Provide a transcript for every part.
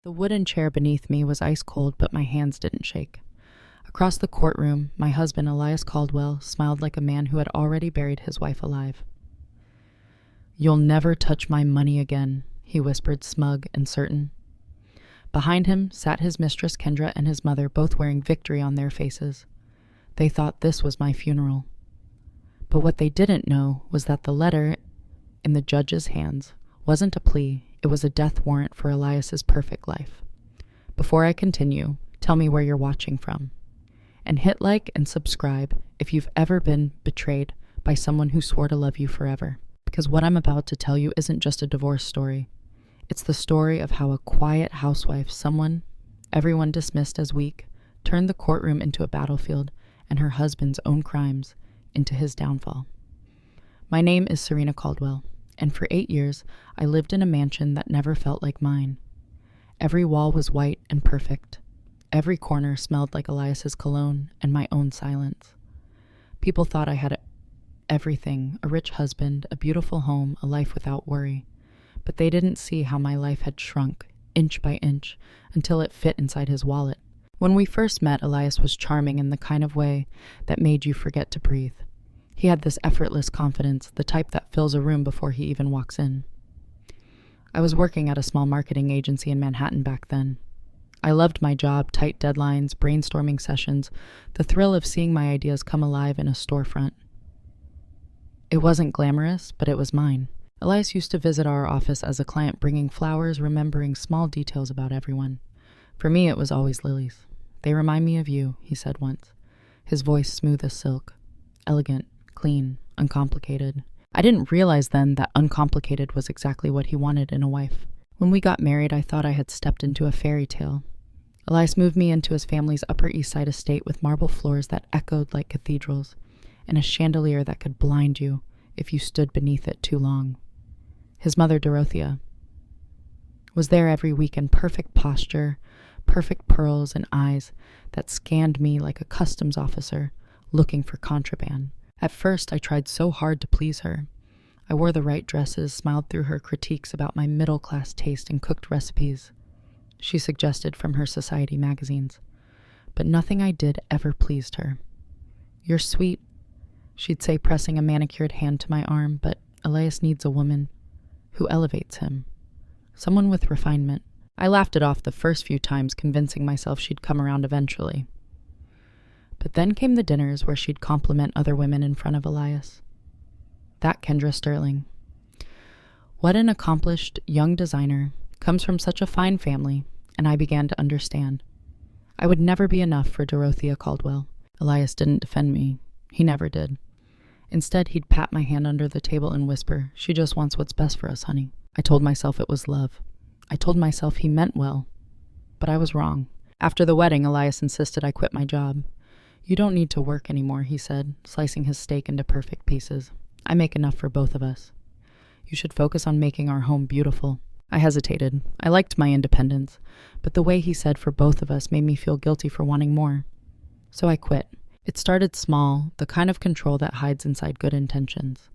The wooden chair beneath me was ice cold, but my hands didn't shake. Across the courtroom, my husband, Elias Caldwell, smiled like a man who had already buried his wife alive. "You'll never touch my money again," he whispered, smug and certain. Behind him sat his mistress Kendra and his mother, both wearing victory on their faces. They thought this was my funeral. But what they didn't know was that the letter in the judge's hands wasn't a plea, it was a death warrant for Elias's perfect life. Before I continue, tell me where you're watching from. And hit like and subscribe if you've ever been betrayed by someone who swore to love you forever. Because what I'm about to tell you isn't just a divorce story. It's the story of how a quiet housewife, someone everyone dismissed as weak, turned the courtroom into a battlefield and her husband's own crimes into his downfall. My name is Serena Caldwell, and for 8 years I lived in a mansion that never felt like mine. Every wall was white and perfect. Every corner smelled like Elias's cologne and my own silence. People thought I had everything, a rich husband, a beautiful home, a life without worry. But they didn't see how my life had shrunk, inch by inch, until it fit inside his wallet. When we first met, Elias was charming in the kind of way that made you forget to breathe. He had this effortless confidence, the type that fills a room before he even walks in. I was working at a small marketing agency in Manhattan back then. I loved my job, tight deadlines, brainstorming sessions, the thrill of seeing my ideas come alive in a storefront. It wasn't glamorous, but it was mine. Elias used to visit our office as a client, bringing flowers, remembering small details about everyone. For me, it was always lilies. "They remind me of you," he said once, his voice smooth as silk, elegant, clean, uncomplicated. I didn't realize then that uncomplicated was exactly what he wanted in a wife. When we got married, I thought I had stepped into a fairy tale. Elias moved me into his family's Upper East Side estate with marble floors that echoed like cathedrals, and a chandelier that could blind you if you stood beneath it too long. His mother, Dorothea, was there every week in perfect posture, perfect pearls and eyes that scanned me like a customs officer looking for contraband. At first, I tried so hard to please her. I wore the right dresses, smiled through her critiques about my middle-class taste in cooked recipes she suggested from her society magazines. But nothing I did ever pleased her. "You're sweet," she'd say, pressing a manicured hand to my arm, "but Elias needs a woman who elevates him. Someone with refinement." I laughed it off the first few times, convincing myself she'd come around eventually. But then came the dinners where she'd compliment other women in front of Elias. That Kendra Sterling. What an accomplished young designer, comes from such a fine family, and I began to understand. I would never be enough for Dorothea Caldwell. Elias didn't defend me. He never did. Instead, he'd pat my hand under the table and whisper, "She just wants what's best for us, honey." I told myself it was love. I told myself he meant well. But I was wrong. After the wedding, Elias insisted I quit my job. "You don't need to work anymore," he said, slicing his steak into perfect pieces. "I make enough for both of us. You should focus on making our home beautiful." I hesitated. I liked my independence, but the way he said for both of us made me feel guilty for wanting more. So I quit. It started small, the kind of control that hides inside good intentions.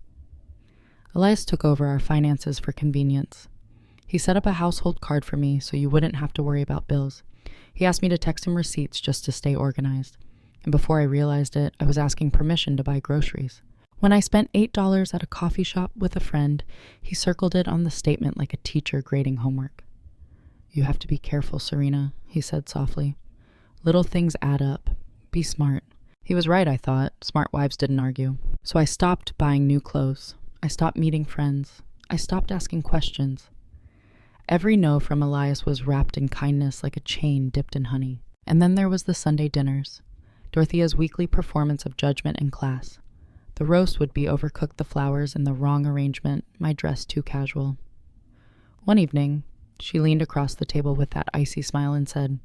Elias took over our finances for convenience. He set up a household card for me so you wouldn't have to worry about bills. He asked me to text him receipts just to stay organized. And before I realized it, I was asking permission to buy groceries. When I spent $8 at a coffee shop with a friend, he circled it on the statement like a teacher grading homework. "You have to be careful, Serena," he said softly. "Little things add up. Be smart." He was right, I thought. Smart wives didn't argue. So I stopped buying new clothes. I stopped meeting friends. I stopped asking questions. Every no from Elias was wrapped in kindness like a chain dipped in honey. And then there was the Sunday dinners, Dorothea's weekly performance of judgment in class. The roast would be overcooked, the flowers in the wrong arrangement, my dress too casual. One evening, she leaned across the table with that icy smile and said,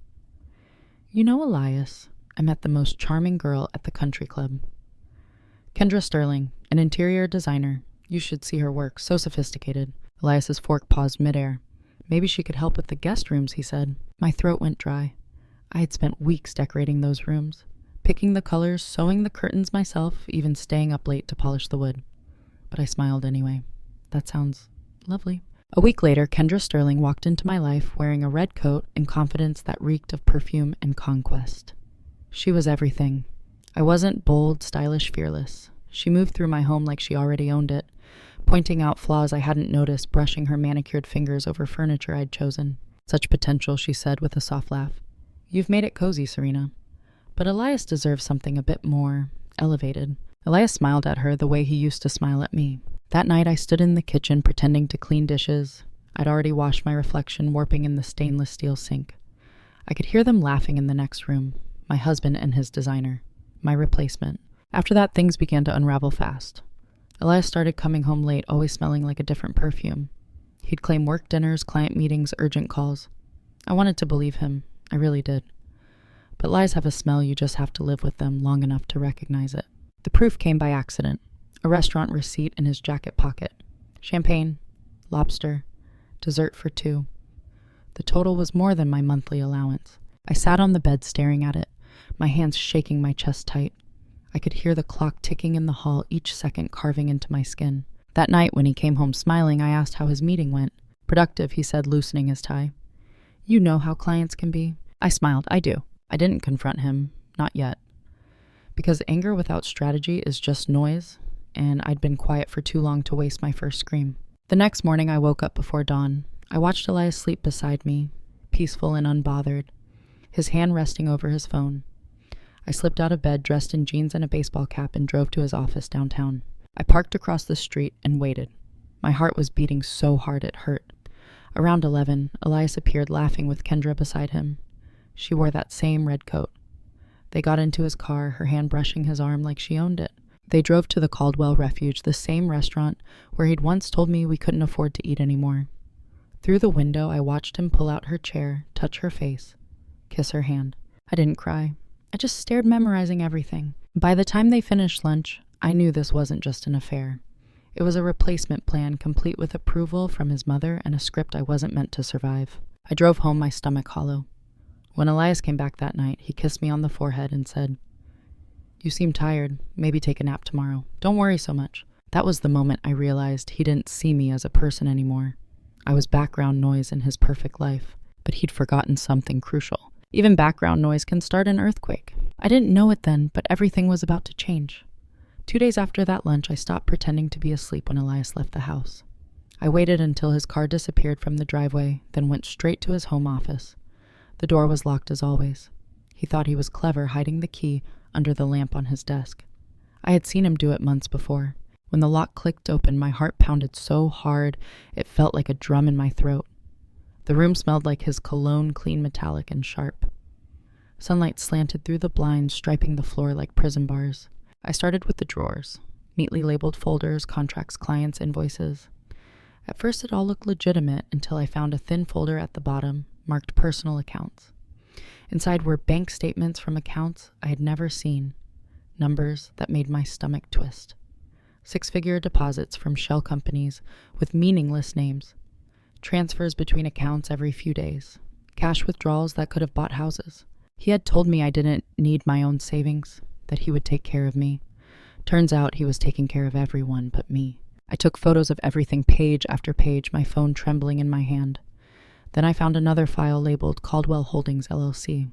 "You know, Elias, I met the most charming girl at the country club. Kendra Sterling, an interior designer. You should see her work, so sophisticated." Elias's fork paused midair. "Maybe she could help with the guest rooms," he said. My throat went dry. I had spent weeks decorating those rooms, picking the colors, sewing the curtains myself, even staying up late to polish the wood. But I smiled anyway. "That sounds lovely." A week later, Kendra Sterling walked into my life wearing a red coat and confidence that reeked of perfume and conquest. She was everything. I wasn't bold, stylish, fearless. She moved through my home like she already owned it, pointing out flaws I hadn't noticed, brushing her manicured fingers over furniture I'd chosen. Such potential, she said with a soft laugh. You've made it cozy, Serena. But Elias deserves something a bit more elevated. Elias smiled at her the way he used to smile at me. That night I stood in the kitchen pretending to clean dishes. I'd already washed my reflection warping in the stainless steel sink. I could hear them laughing in the next room. My husband and his designer. My replacement. After that, things began to unravel fast. Elias started coming home late, always smelling like a different perfume. He'd claim work dinners, client meetings, urgent calls. I wanted to believe him. I really did. But lies have a smell, you just have to live with them long enough to recognize it. The proof came by accident. A restaurant receipt in his jacket pocket. Champagne, lobster, dessert for 2. The total was more than my monthly allowance. I sat on the bed staring at it, my hands shaking my chest tight. I could hear the clock ticking in the hall, each second carving into my skin. That night, when he came home smiling, I asked how his meeting went. Productive, he said, loosening his tie. You know how clients can be. I smiled. I do. I didn't confront him. Not yet. Because anger without strategy is just noise, and I'd been quiet for too long to waste my first scream. The next morning, I woke up before dawn. I watched Elias sleep beside me, peaceful and unbothered, his hand resting over his phone. I slipped out of bed, dressed in jeans and a baseball cap, and drove to his office downtown. I parked across the street and waited. My heart was beating so hard it hurt. Around 11, Elias appeared laughing with Kendra beside him. She wore that same red coat. They got into his car, her hand brushing his arm like she owned it. They drove to the Caldwell Refuge, the same restaurant where he'd once told me we couldn't afford to eat anymore. Through the window, I watched him pull out her chair, touch her face, kiss her hand. I didn't cry. I just stared, memorizing everything. By the time they finished lunch, I knew this wasn't just an affair. It was a replacement plan, complete with approval from his mother and a script I wasn't meant to survive. I drove home, my stomach hollow. When Elias came back that night, he kissed me on the forehead and said, You seem tired. Maybe take a nap tomorrow. Don't worry so much. That was the moment I realized he didn't see me as a person anymore. I was background noise in his perfect life, but he'd forgotten something crucial. Even background noise can start an earthquake. I didn't know it then, but everything was about to change. 2 days after that lunch, I stopped pretending to be asleep when Elias left the house. I waited until his car disappeared from the driveway, then went straight to his home office. The door was locked as always. He thought he was clever, hiding the key under the lamp on his desk. I had seen him do it months before. When the lock clicked open, my heart pounded so hard it felt like a drum in my throat. The room smelled like his cologne, clean, metallic, and sharp. Sunlight slanted through the blinds, striping the floor like prison bars. I started with the drawers, neatly labeled folders, contracts, clients, invoices. At first it all looked legitimate until I found a thin folder at the bottom, marked personal accounts. Inside were bank statements from accounts I had never seen, numbers that made my stomach twist. 6-figure deposits from shell companies with meaningless names. Transfers between accounts every few days. Cash withdrawals that could have bought houses. He had told me I didn't need my own savings, that he would take care of me. Turns out he was taking care of everyone but me. I took photos of everything page after page, my phone trembling in my hand. Then I found another file labeled Caldwell Holdings, LLC.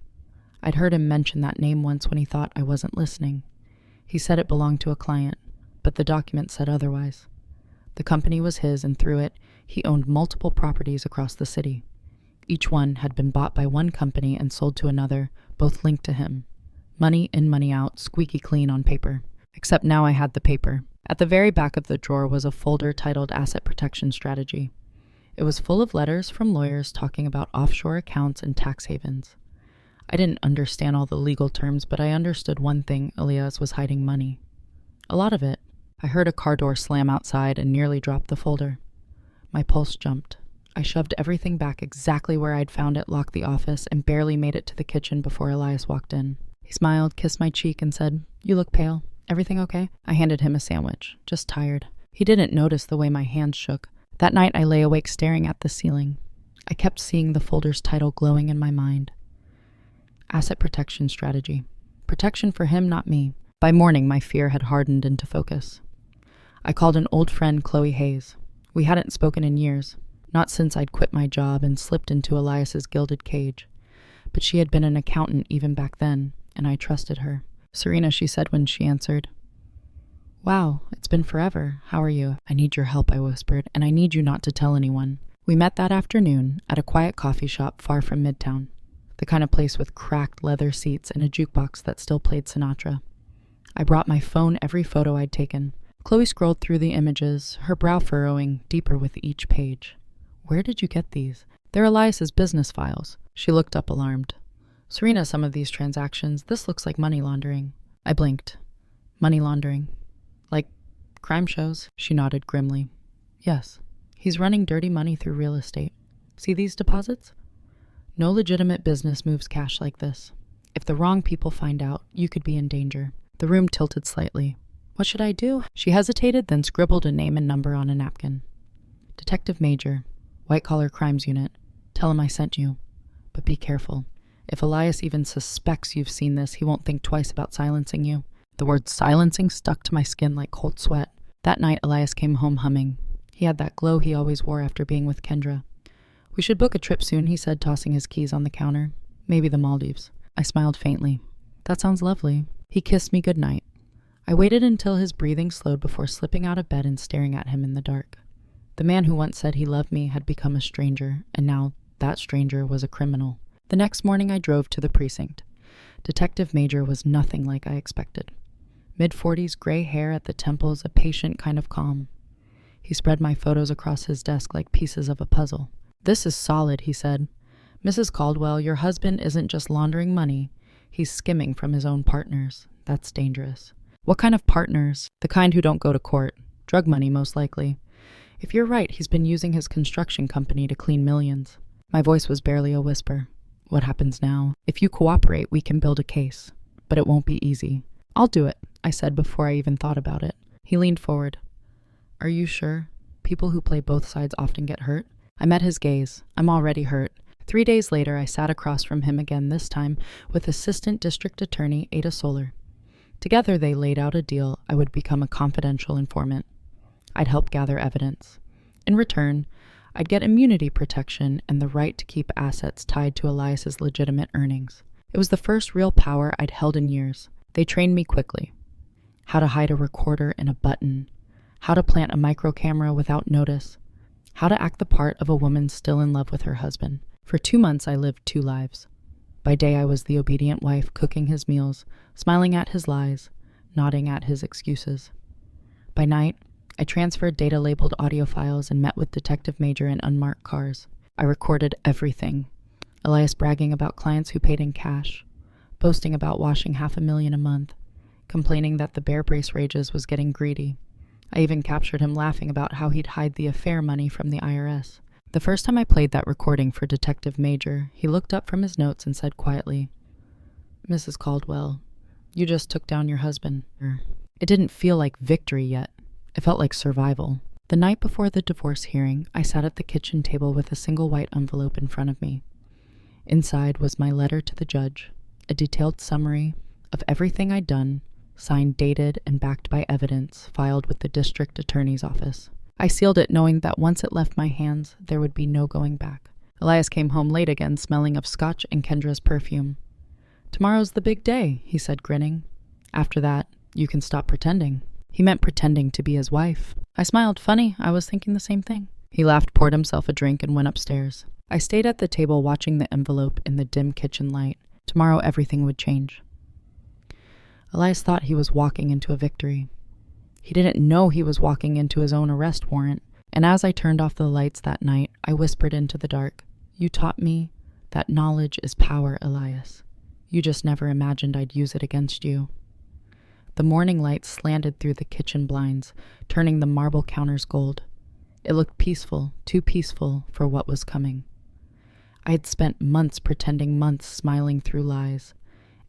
I'd heard him mention that name once when he thought I wasn't listening. He said it belonged to a client, but the document said otherwise. The company was his, and through it, he owned multiple properties across the city. Each one had been bought by one company and sold to another, both linked to him. Money in, money out, squeaky clean on paper. Except now I had the paper. At the very back of the drawer was a folder titled Asset Protection Strategy. It was full of letters from lawyers talking about offshore accounts and tax havens. I didn't understand all the legal terms, but I understood one thing: Elias was hiding money. A lot of it. I heard a car door slam outside and nearly dropped the folder. My pulse jumped. I shoved everything back exactly where I'd found it, locked the office, and barely made it to the kitchen before Elias walked in. He smiled, kissed my cheek, and said, "You look pale. Everything okay?" I handed him a sandwich, just tired. He didn't notice the way my hands shook. That night I lay awake staring at the ceiling. I kept seeing the folder's title glowing in my mind. Asset Protection Strategy. Protection for him, not me. By morning, my fear had hardened into focus. I called an old friend, Chloe Hayes. We hadn't spoken in years. Not since I'd quit my job and slipped into Elias's gilded cage. But she had been an accountant even back then, and I trusted her. "Serena," she said when she answered. "Wow, it's been forever. How are you?" "I need your help," I whispered, "and I need you not to tell anyone." We met that afternoon at a quiet coffee shop far from Midtown, the kind of place with cracked leather seats and a jukebox that still played Sinatra. I brought my phone every photo I'd taken. Chloe scrolled through the images, her brow furrowing deeper with each page. "Where did you get these?" "They're Elias's business files." She looked up alarmed. "Serena, some of these transactions, this looks like money laundering." I blinked. "Money laundering? Like crime shows?" She nodded grimly. "Yes. He's running dirty money through real estate. See these deposits? No legitimate business moves cash like this. If the wrong people find out, you could be in danger." The room tilted slightly. "What should I do?" She hesitated, then scribbled a name and number on a napkin. "Detective Major, White Collar Crimes Unit. Tell him I sent you. But be careful. If Elias even suspects you've seen this, he won't think twice about silencing you." The word silencing stuck to my skin like cold sweat. That night, Elias came home humming. He had that glow he always wore after being with Kendra. "We should book a trip soon," he said, tossing his keys on the counter. "Maybe the Maldives." I smiled faintly. "That sounds lovely." He kissed me goodnight. I waited until his breathing slowed before slipping out of bed and staring at him in the dark. The man who once said he loved me had become a stranger, and now that stranger was a criminal. The next morning I drove to the precinct. Detective Major was nothing like I expected. Mid-40s, gray hair at the temples, a patient kind of calm. He spread my photos across his desk like pieces of a puzzle. "This is solid," he said. "Mrs. Caldwell, your husband isn't just laundering money. He's skimming from his own partners. That's dangerous." "What kind of partners?" "The kind who don't go to court. Drug money, most likely. If you're right, he's been using his construction company to clean millions." My voice was barely a whisper. "What happens now? If you cooperate, we can build a case. But it won't be easy." "I'll do it," I said before I even thought about it. He leaned forward. "Are you sure? People who play both sides often get hurt." I met his gaze. "I'm already hurt." 3 days later, I sat across from him again, this time with Assistant District Attorney Ada Solar. Together, they laid out a deal. I would become a confidential informant. I'd help gather evidence. In return, I'd get immunity protection and the right to keep assets tied to Elias's legitimate earnings. It was the first real power I'd held in years. They trained me quickly. How to hide a recorder in a button. How to plant a micro camera without notice. How to act the part of a woman still in love with her husband. For 2 months, I lived 2 lives. By day, I was the obedient wife, cooking his meals, smiling at his lies, nodding at his excuses. By night, I transferred data-labeled audio files and met with Detective Major in unmarked cars. I recorded everything. Elias bragging about clients who paid in cash, boasting about washing $500,000 a month, complaining that the Bear Brace Rages was getting greedy. I even captured him laughing about how he'd hide the affair money from the IRS. The first time I played that recording for Detective Major, he looked up from his notes and said quietly, "Mrs. Caldwell, you just took down your husband." It didn't feel like victory yet. It felt like survival. The night before the divorce hearing, I sat at the kitchen table with a single white envelope in front of me. Inside was my letter to the judge, a detailed summary of everything I'd done, signed, dated, and backed by evidence filed with the district attorney's office. I sealed it knowing that once it left my hands, there would be no going back. Elias came home late again, smelling of scotch and Kendra's perfume. "Tomorrow's the big day," he said, grinning. "After that, you can stop pretending." He meant pretending to be his wife. I smiled. Funny, I was thinking the same thing. He laughed, poured himself a drink, and went upstairs. I stayed at the table watching the envelope in the dim kitchen light. Tomorrow everything would change. Elias thought he was walking into a victory. He didn't know he was walking into his own arrest warrant. And as I turned off the lights that night, I whispered into the dark, "You taught me that knowledge is power, Elias. You just never imagined I'd use it against you." The morning light slanted through the kitchen blinds, turning the marble counters gold. It looked peaceful, too peaceful for what was coming. I had spent months pretending, months smiling through lies.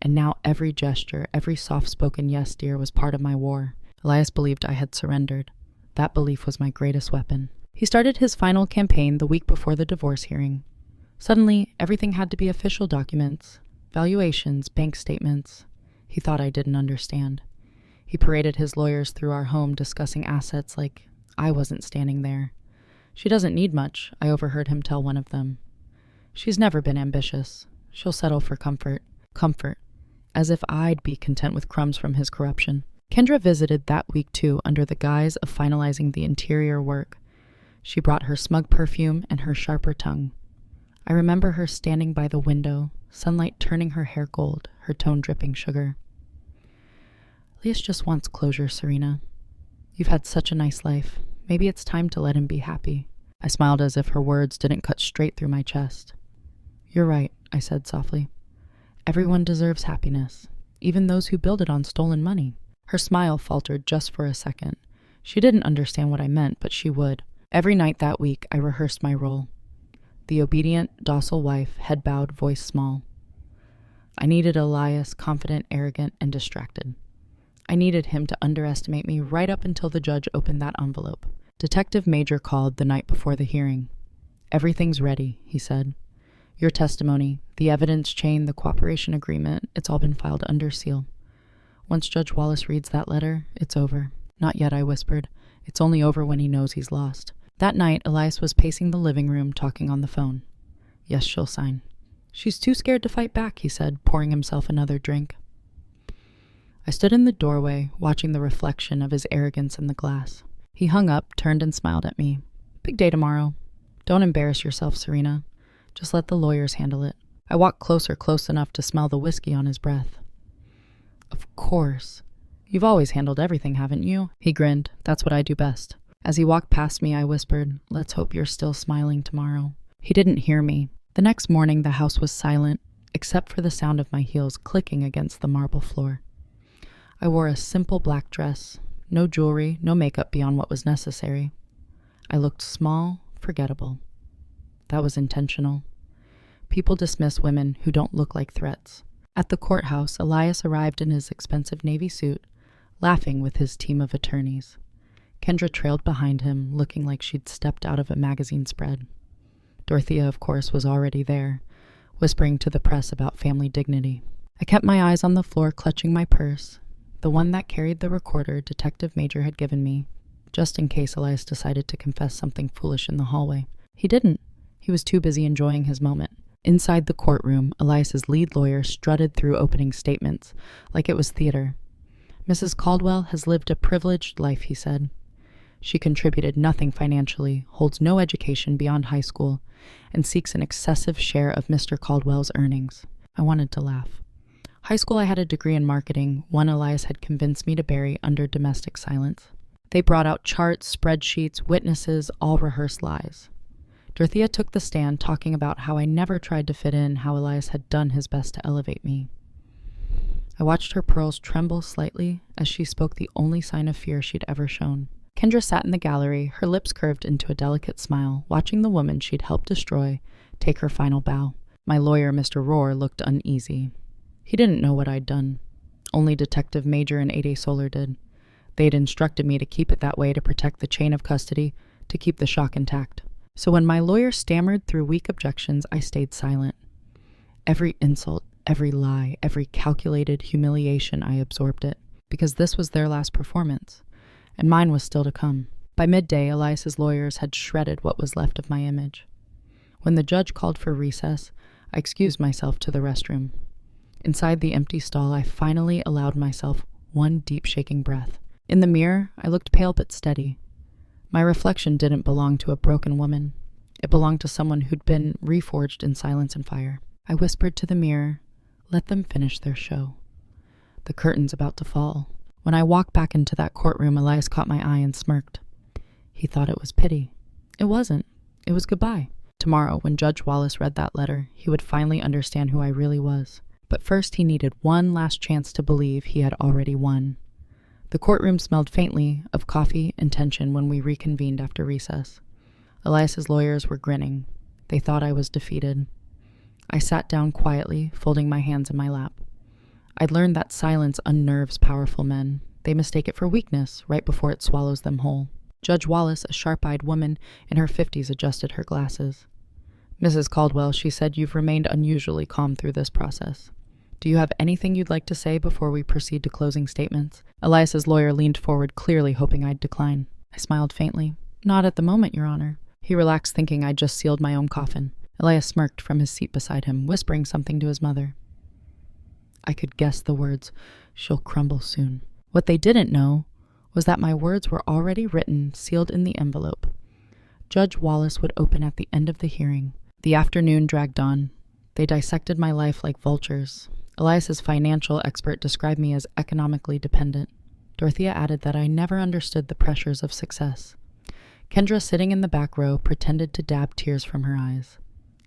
And now every gesture, every soft-spoken "yes, dear" was part of my war. Elias believed I had surrendered. That belief was my greatest weapon. He started his final campaign the week before the divorce hearing. Suddenly, everything had to be official documents, valuations, bank statements. He thought I didn't understand. He paraded his lawyers through our home discussing assets like I wasn't standing there. She doesn't need much, I overheard him tell one of them. She's never been ambitious. She'll settle for comfort. Comfort. As if I'd be content with crumbs from his corruption. Kendra visited that week too, under the guise of finalizing the interior work. She brought her smug perfume and her sharper tongue. I remember her standing by the window, sunlight turning her hair gold, her tone dripping sugar. Elias just wants closure, Serena. You've had such a nice life. Maybe it's time to let him be happy. I smiled as if her words didn't cut straight through my chest. You're right, I said softly. Everyone deserves happiness, even those who build it on stolen money. Her smile faltered just for a second. She didn't understand what I meant, but she would. Every night that week, I rehearsed my role. The obedient, docile wife, head bowed, voice small. I needed Elias confident, arrogant, and distracted. I needed him to underestimate me right up until the judge opened that envelope. Detective Major called the night before the hearing. Everything's ready, he said. Your testimony, the evidence chain, the cooperation agreement, it's all been filed under seal. Once Judge Wallace reads that letter, it's over. Not yet, I whispered. It's only over when he knows he's lost. That night, Elias was pacing the living room, talking on the phone. Yes, she'll sign. She's too scared to fight back, he said, pouring himself another drink. I stood in the doorway, watching the reflection of his arrogance in the glass. He hung up, turned and smiled at me. Big day tomorrow. Don't embarrass yourself, Serena. Just let the lawyers handle it. I walked closer, close enough to smell the whiskey on his breath. Of course. You've always handled everything, haven't you? He grinned. That's what I do best. As he walked past me, I whispered, let's hope you're still smiling tomorrow. He didn't hear me. The next morning, the house was silent, except for the sound of my heels clicking against the marble floor. I wore a simple black dress, no jewelry, no makeup beyond what was necessary. I looked small, forgettable. That was intentional. People dismiss women who don't look like threats. At the courthouse, Elias arrived in his expensive navy suit, laughing with his team of attorneys. Kendra trailed behind him, looking like she'd stepped out of a magazine spread. Dorothea, of course, was already there, whispering to the press about family dignity. I kept my eyes on the floor, clutching my purse, the one that carried the recorder Detective Major had given me, just in case Elias decided to confess something foolish in the hallway. He didn't. He was too busy enjoying his moment. Inside the courtroom, Elias's lead lawyer strutted through opening statements, like it was theater. Mrs. Caldwell has lived a privileged life, he said. She contributed nothing financially, holds no education beyond high school, and seeks an excessive share of Mr. Caldwell's earnings. I wanted to laugh. High school, I had a degree in marketing, one Elias had convinced me to bury under domestic silence. They brought out charts, spreadsheets, witnesses, all rehearsed lies. Dorothea took the stand, talking about how I never tried to fit in, how Elias had done his best to elevate me. I watched her pearls tremble slightly as she spoke the only sign of fear she'd ever shown. Kendra sat in the gallery, her lips curved into a delicate smile, watching the woman she'd helped destroy take her final bow. My lawyer, Mr. Rohr, looked uneasy. He didn't know what I'd done. Only Detective Major and 8A Solar did. They'd instructed me to keep it that way to protect the chain of custody, to keep the shock intact. So when my lawyer stammered through weak objections, I stayed silent. Every insult, every lie, every calculated humiliation, I absorbed it, because this was their last performance, and mine was still to come. By midday, Elias's lawyers had shredded what was left of my image. When the judge called for recess, I excused myself to the restroom. Inside the empty stall, I finally allowed myself one deep shaking breath. In the mirror, I looked pale but steady. My reflection didn't belong to a broken woman. It belonged to someone who'd been reforged in silence and fire. I whispered to the mirror, let them finish their show. The curtain's about to fall. When I walked back into that courtroom, Elias caught my eye and smirked. He thought it was pity. It wasn't. It was goodbye. Tomorrow, when Judge Wallace read that letter, he would finally understand who I really was. But first he needed one last chance to believe he had already won. The courtroom smelled faintly of coffee and tension when we reconvened after recess. Elias's lawyers were grinning. They thought I was defeated. I sat down quietly, folding my hands in my lap. I'd learned that silence unnerves powerful men. They mistake it for weakness right before it swallows them whole. Judge Wallace, a sharp-eyed woman in her 50s, adjusted her glasses. Mrs. Caldwell, she said, you've remained unusually calm through this process. Do you have anything you'd like to say before we proceed to closing statements? Elias's lawyer leaned forward, clearly hoping I'd decline. I smiled faintly. Not at the moment, Your Honor. He relaxed, thinking I'd just sealed my own coffin. Elias smirked from his seat beside him, whispering something to his mother. I could guess the words, "She'll crumble soon." What they didn't know was that my words were already written, sealed in the envelope. Judge Wallace would open at the end of the hearing. The afternoon dragged on. They dissected my life like vultures. Elias's financial expert described me as economically dependent. Dorothea added that I never understood the pressures of success. Kendra, sitting in the back row, pretended to dab tears from her eyes.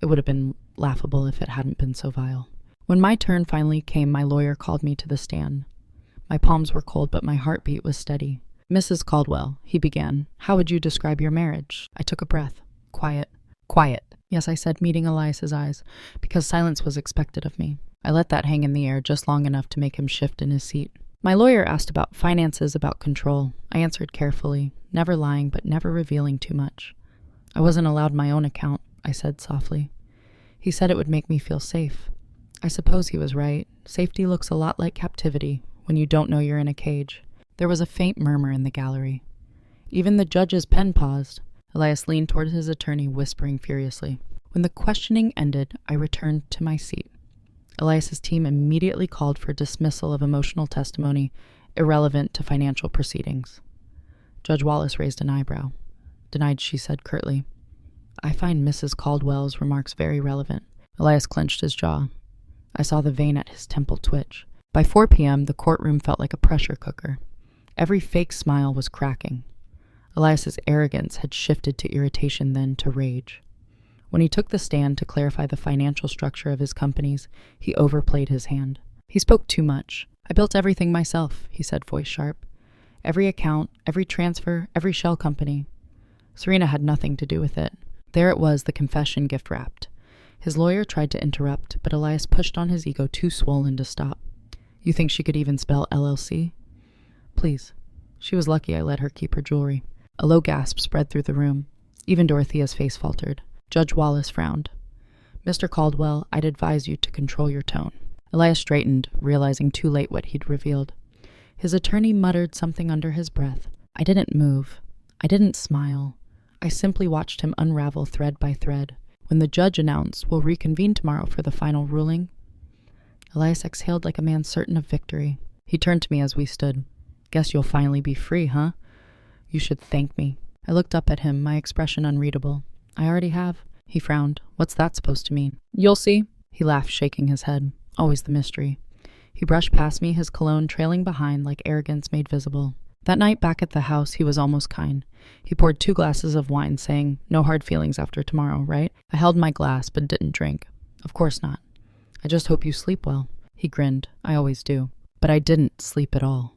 It would have been laughable if it hadn't been so vile. When my turn finally came, my lawyer called me to the stand. My palms were cold, but my heartbeat was steady. "Mrs. Caldwell," he began, "how would you describe your marriage?" I took a breath. Quiet. Quiet. Yes, I said, meeting Elias's eyes, because silence was expected of me. I let that hang in the air just long enough to make him shift in his seat. My lawyer asked about finances, about control. I answered carefully, never lying, but never revealing too much. I wasn't allowed my own account, I said softly. He said it would make me feel safe. I suppose he was right. Safety looks a lot like captivity when you don't know you're in a cage. There was a faint murmur in the gallery. Even the judge's pen paused. Elias leaned toward his attorney, whispering furiously. When the questioning ended, I returned to my seat. Elias's team immediately called for dismissal of emotional testimony irrelevant to financial proceedings. Judge Wallace raised an eyebrow. "Denied," she said curtly. "I find Mrs. Caldwell's remarks very relevant." Elias clenched his jaw. I saw the vein at his temple twitch. By 4 p.m., the courtroom felt like a pressure cooker. Every fake smile was cracking. Elias's arrogance had shifted to irritation, then to rage. When he took the stand to clarify the financial structure of his companies, he overplayed his hand. He spoke too much. "I built everything myself," he said, voice sharp. "Every account, every transfer, every shell company. Serena had nothing to do with it." There it was, the confession gift wrapped. His lawyer tried to interrupt, but Elias pushed on his ego too swollen to stop. "You think she could even spell LLC?" "Please." She was lucky I let her keep her jewelry. A low gasp spread through the room. Even Dorothea's face faltered. Judge Wallace frowned. "Mr. Caldwell, I'd advise you to control your tone." Elias straightened, realizing too late what he'd revealed. His attorney muttered something under his breath. I didn't move. I didn't smile. I simply watched him unravel thread by thread. When the judge announced, "We'll reconvene tomorrow for the final ruling," Elias exhaled like a man certain of victory. He turned to me as we stood. "Guess you'll finally be free, huh? You should thank me." I looked up at him, my expression unreadable. "I already have." He frowned. "What's that supposed to mean?" "You'll see." He laughed, shaking his head. Always the mystery. He brushed past me, his cologne trailing behind like arrogance made visible. That night back at the house, he was almost kind. He poured 2 glasses of wine, saying, "No hard feelings after tomorrow, right?" I held my glass, but didn't drink. "Of course not. I just hope you sleep well." He grinned. "I always do." But I didn't sleep at all.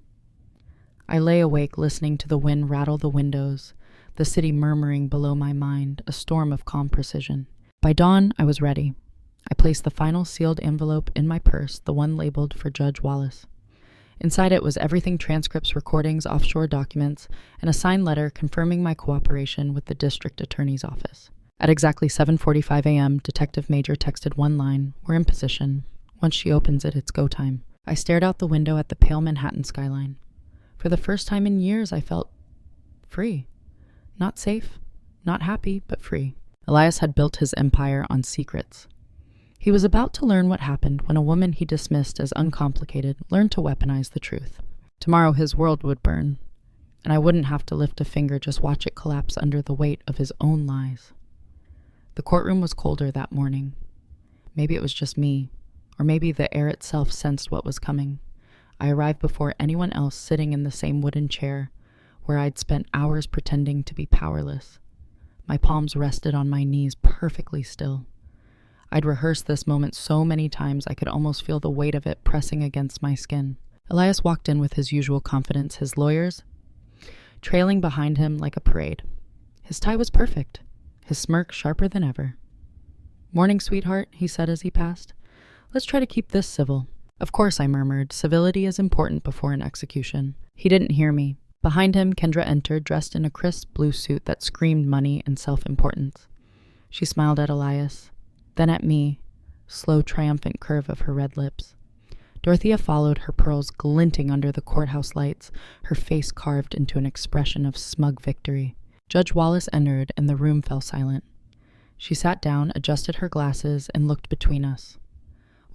I lay awake, listening to the wind rattle the windows, the city murmuring below my mind, a storm of calm precision. By dawn, I was ready. I placed the final sealed envelope in my purse, the one labeled for Judge Wallace. Inside it was everything: transcripts, recordings, offshore documents, and a signed letter confirming my cooperation with the district attorney's office. At exactly 7:45 a.m., Detective Major texted one line, "We're in position. Once she opens it, it's go time." I stared out the window at the pale Manhattan skyline. For the first time in years, I felt free. Not safe, not happy, but free. Elias had built his empire on secrets. He was about to learn what happened when a woman he dismissed as uncomplicated learned to weaponize the truth. Tomorrow his world would burn, and I wouldn't have to lift a finger, just watch it collapse under the weight of his own lies. The courtroom was colder that morning. Maybe it was just me, or maybe the air itself sensed what was coming. I arrived before anyone else, sitting in the same wooden chair where I'd spent hours pretending to be powerless. My palms rested on my knees, perfectly still. I'd rehearsed this moment so many times I could almost feel the weight of it pressing against my skin. Elias walked in with his usual confidence, his lawyers trailing behind him like a parade. His tie was perfect, his smirk sharper than ever. "Morning, sweetheart," he said as he passed. "Let's try to keep this civil." "Of course," I murmured. "Civility is important before an execution." He didn't hear me. Behind him, Kendra entered, dressed in a crisp blue suit that screamed money and self-importance. She smiled at Elias, then at me, slow, triumphant curve of her red lips. Dorothea followed, her pearls glinting under the courthouse lights, her face carved into an expression of smug victory. Judge Wallace entered, and the room fell silent. She sat down, adjusted her glasses, and looked between us.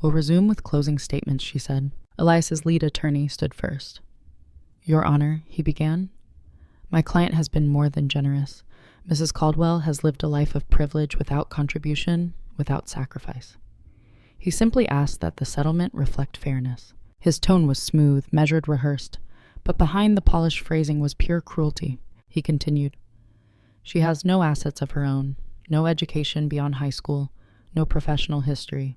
"We'll resume with closing statements," she said. Elias's lead attorney stood first. "Your Honor," he began, "my client has been more than generous. Mrs. Caldwell has lived a life of privilege without contribution, without sacrifice." He simply asked that the settlement reflect fairness. His tone was smooth, measured, rehearsed, but behind the polished phrasing was pure cruelty. He continued, "She has no assets of her own, no education beyond high school, no professional history.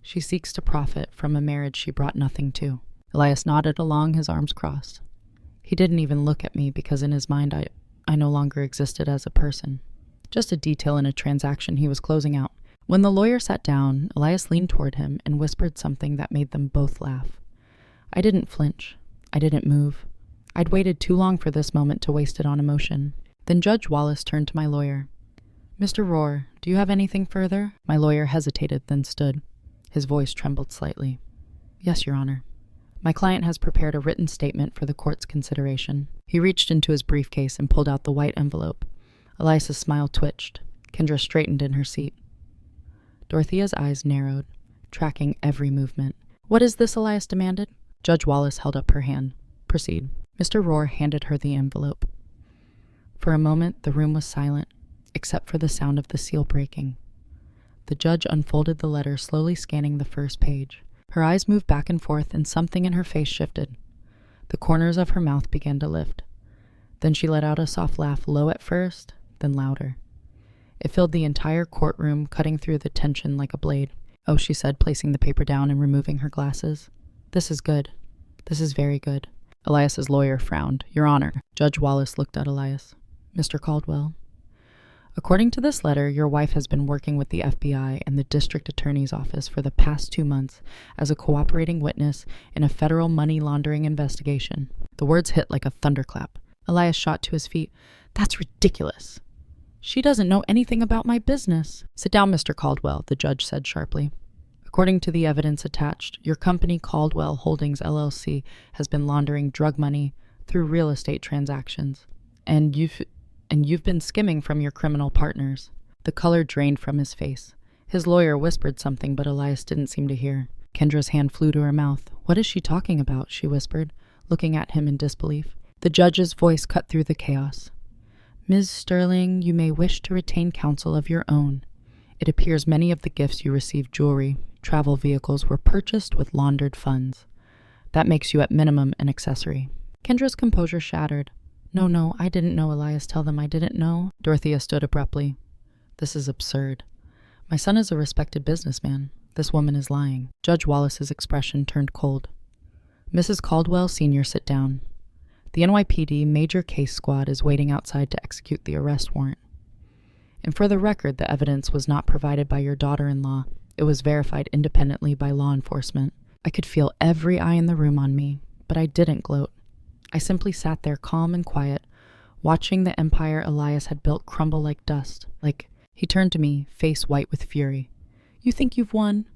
She seeks to profit from a marriage she brought nothing to." Elias nodded along, his arms crossed. He didn't even look at me because in his mind I no longer existed as a person, just a detail in a transaction he was closing out. When the lawyer sat down, Elias leaned toward him and whispered something that made them both laugh. I didn't flinch. I didn't move. I'd waited too long for this moment to waste it on emotion. Then Judge Wallace turned to my lawyer. "Mr. Rohr, do you have anything further?" My lawyer hesitated, then stood. His voice trembled slightly. "Yes, Your Honor. My client has prepared a written statement for the court's consideration." He reached into his briefcase and pulled out the white envelope. Elias's smile twitched. Kendra straightened in her seat. Dorothea's eyes narrowed, tracking every movement. "What is this?" Elias demanded. Judge Wallace held up her hand. "Proceed." Mr. Rohr handed her the envelope. For a moment, the room was silent, except for the sound of the seal breaking. The judge unfolded the letter, slowly scanning the first page. Her eyes moved back and forth, and something in her face shifted. The corners of her mouth began to lift. Then she let out a soft laugh, low at first, then louder. It filled the entire courtroom, cutting through the tension like a blade. "Oh," she said, placing the paper down and removing her glasses. "This is good. This is very good." Elias's lawyer frowned. "Your Honor." Judge Wallace looked at Elias. "Mr. Caldwell, according to this letter, your wife has been working with the FBI and the district attorney's office for the past 2 months as a cooperating witness in a federal money laundering investigation." The words hit like a thunderclap. Elias shot to his feet. "That's ridiculous. She doesn't know anything about my business." "Sit down, Mr. Caldwell," the judge said sharply. "According to the evidence attached, your company, Caldwell Holdings, LLC, has been laundering drug money through real estate transactions. And you've been skimming from your criminal partners." The color drained from his face. His lawyer whispered something, but Elias didn't seem to hear. Kendra's hand flew to her mouth. "What is she talking about?" she whispered, looking at him in disbelief. The judge's voice cut through the chaos. "Ms. Sterling, you may wish to retain counsel of your own. It appears many of the gifts you received, jewelry, travel vehicles, were purchased with laundered funds. That makes you at minimum an accessory." Kendra's composure shattered. No, I didn't know, Elias. Tell them I didn't know." Dorothea stood abruptly. "This is absurd. My son is a respected businessman. This woman is lying." Judge Wallace's expression turned cold. "Mrs. Caldwell, Sr., sit down. The NYPD Major Case Squad is waiting outside to execute the arrest warrant. And for the record, the evidence was not provided by your daughter-in-law. It was verified independently by law enforcement." I could feel every eye in the room on me, but I didn't gloat. I simply sat there calm and quiet, watching the empire Elias had built crumble like dust. He turned to me, face white with fury. "You think you've won?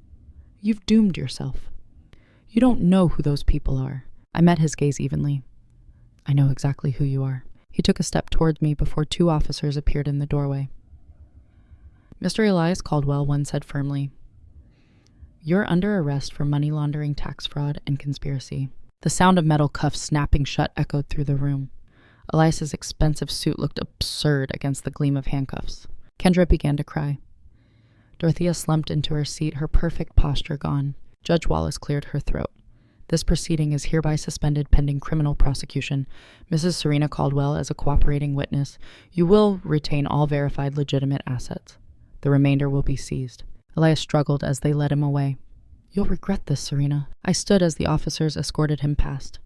You've doomed yourself. You don't know who those people are." I met his gaze evenly. "I know exactly who you are." He took a step towards me before 2 officers appeared in the doorway. "Mr. Elias Caldwell," one said firmly, "you're under arrest for money laundering, tax fraud, and conspiracy." The sound of metal cuffs snapping shut echoed through the room. Elias's expensive suit looked absurd against the gleam of handcuffs. Kendra began to cry. Dorothea slumped into her seat, her perfect posture gone. Judge Wallace cleared her throat. "This proceeding is hereby suspended pending criminal prosecution. Mrs. Serena Caldwell, as a cooperating witness, you will retain all verified legitimate assets. The remainder will be seized." Elias struggled as they led him away. "You'll regret this, Serena." I stood as the officers escorted him past.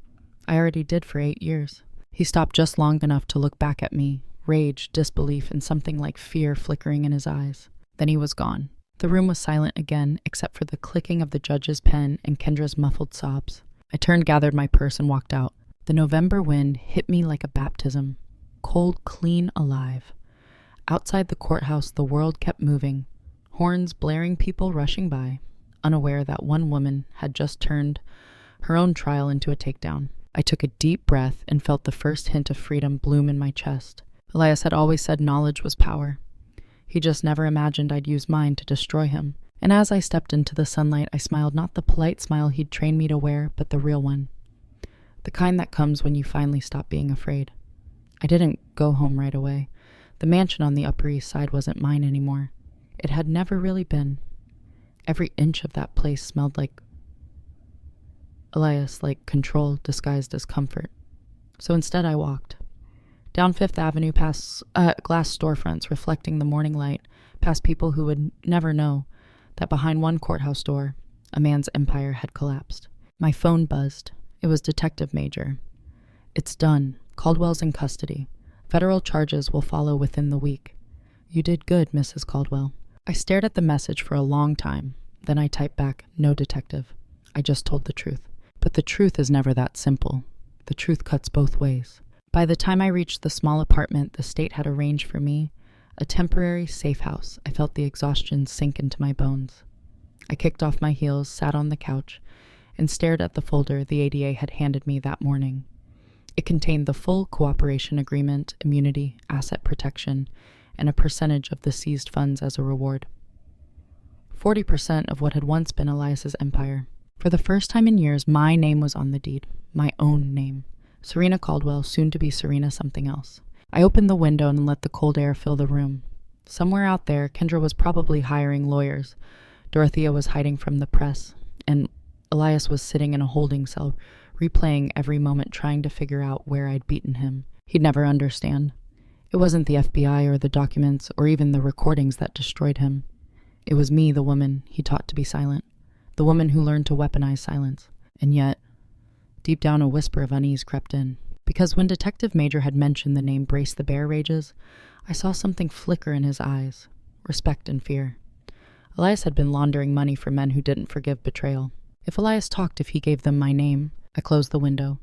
I already did for 8 years. He stopped just long enough to look back at me, rage, disbelief, and something like fear flickering in his eyes. Then he was gone. The room was silent again, except for the clicking of the judge's pen and Kendra's muffled sobs. I turned, gathered my purse, and walked out. The November wind hit me like a baptism. Cold, clean, alive. Outside the courthouse, the world kept moving. Horns blaring, people rushing by, unaware that one woman had just turned her own trial into a takedown. I took a deep breath and felt the first hint of freedom bloom in my chest. Elias had always said knowledge was power. He just never imagined I'd use mine to destroy him. And as I stepped into the sunlight, I smiled not the polite smile he'd trained me to wear, but the real one. The kind that comes when you finally stop being afraid. I didn't go home right away. The mansion on the Upper East Side wasn't mine anymore. It had never really been. Every inch of that place smelled like Elias, like control disguised as comfort. So instead I walked. Down Fifth Avenue past glass storefronts reflecting the morning light, past people who would never know that behind one courthouse door, a man's empire had collapsed. My phone buzzed. It was Detective Major. "It's done. Caldwell's in custody. Federal charges will follow within the week. You did good, Mrs. Caldwell." I stared at the message for a long time. Then I typed back, "No, detective. I just told the truth." But the truth is never that simple. The truth cuts both ways. By the time I reached the small apartment the state had arranged for me, a temporary safe house, I felt the exhaustion sink into my bones. I kicked off my heels, sat on the couch, and stared at the folder the ADA had handed me that morning. It contained the full cooperation agreement, immunity, asset protection, and a percentage of the seized funds as a reward. 40% of what had once been Elias's empire. For the first time in years, my name was on the deed, my own name. Serena Caldwell, soon to be Serena something else. I opened the window and let the cold air fill the room. Somewhere out there, Kendra was probably hiring lawyers. Dorothea was hiding from the press, and Elias was sitting in a holding cell, replaying every moment, trying to figure out where I'd beaten him. He'd never understand. It wasn't the FBI or the documents or even the recordings that destroyed him. It was me, the woman he taught to be silent, the woman who learned to weaponize silence. And yet, deep down a whisper of unease crept in. Because when Detective Major had mentioned the name Brace the Bear Rages, I saw something flicker in his eyes, respect and fear. Elias had been laundering money for men who didn't forgive betrayal. If Elias talked, if he gave them my name, I closed the window.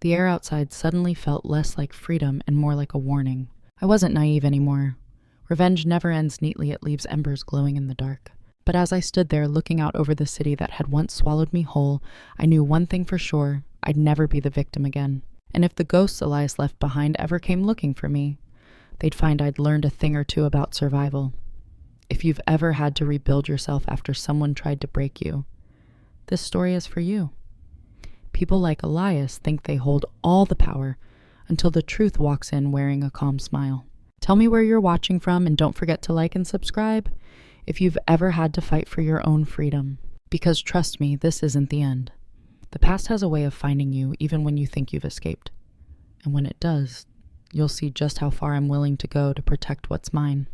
The air outside suddenly felt less like freedom and more like a warning. I wasn't naive anymore. Revenge never ends neatly, it leaves embers glowing in the dark. But as I stood there looking out over the city that had once swallowed me whole, I knew one thing for sure: I'd never be the victim again. And if the ghosts Elias left behind ever came looking for me, they'd find I'd learned a thing or two about survival. If you've ever had to rebuild yourself after someone tried to break you, this story is for you. People like Elias think they hold all the power until the truth walks in wearing a calm smile. Tell me where you're watching from, and don't forget to like and subscribe if you've ever had to fight for your own freedom. Because trust me, this isn't the end. The past has a way of finding you even when you think you've escaped. And when it does, you'll see just how far I'm willing to go to protect what's mine.